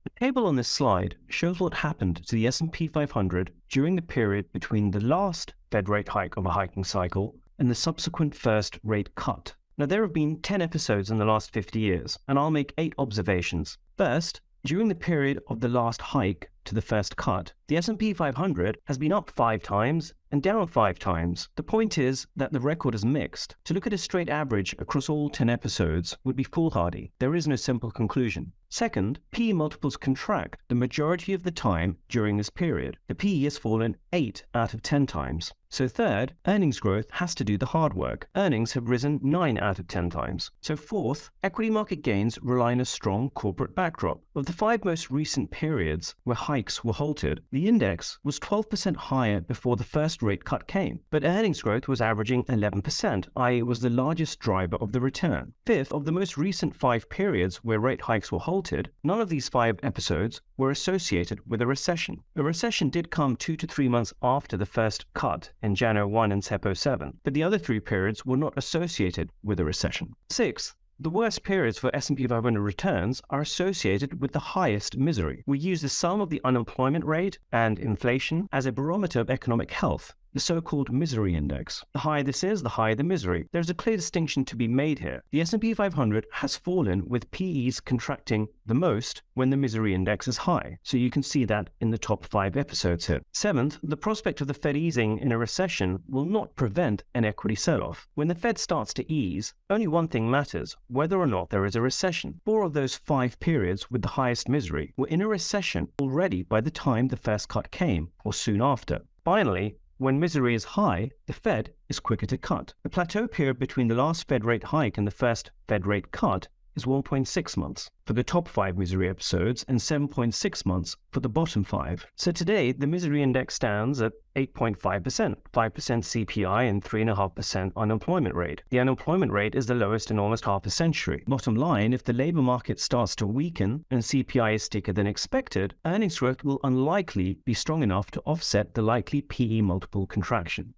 The table on this slide shows what happened to the S&P 500 during the period between the last Fed rate hike of a hiking cycle and the subsequent first rate cut. Now, there have been 10 episodes in the last 50 years, and I'll make 8 observations. First, during the period of the last hike to the first cut, the S&P 500 has been up 5 times and down 5 times. The point is that the record is mixed. To look at a straight average across all 10 episodes would be foolhardy. There is no simple conclusion. Second, PE multiples contract the majority of the time during this period. The PE has fallen 8 out of 10 times. So third, earnings growth has to do the hard work. Earnings have risen 9 out of 10 times. So fourth, equity market gains rely on a strong corporate backdrop. Of the 5 most recent periods where hikes were halted, the index was 12% higher before the first rate cut came, but earnings growth was averaging 11%, i.e. it was the largest driver of the return. Fifth, of the most recent 5 periods where rate hikes were halted, none of these 5 episodes were associated with a recession. A recession did come 2 to 3 months after the first cut in January 1 and SEPO 7, but the other 3 periods were not associated with a recession. Sixth, the worst periods for S&P 500 returns are associated with the highest misery. We use the sum of the unemployment rate and inflation as a barometer of economic health, the so-called misery index. The higher this is, the higher the misery. There's a clear distinction to be made here. The S&P 500 has fallen with PEs contracting the most when the misery index is high. So you can see that in the top 5 episodes here. Seventh, the prospect of the Fed easing in a recession will not prevent an equity sell-off. When the Fed starts to ease, only one thing matters, whether or not there is a recession. 4 of those 5 periods with the highest misery were in a recession already by the time the first cut came, or soon after. Finally, when misery is high, the Fed is quicker to cut. The plateau period between the last Fed rate hike and the first Fed rate cut is 1.6 months for the top 5 misery episodes and 7.6 months for the bottom 5. So today, the misery index stands at 8.5%, 5% CPI and 3.5% unemployment rate. The unemployment rate is the lowest in almost half a century. Bottom line, if the labor market starts to weaken and CPI is stickier than expected, earnings growth will unlikely be strong enough to offset the likely PE multiple contraction.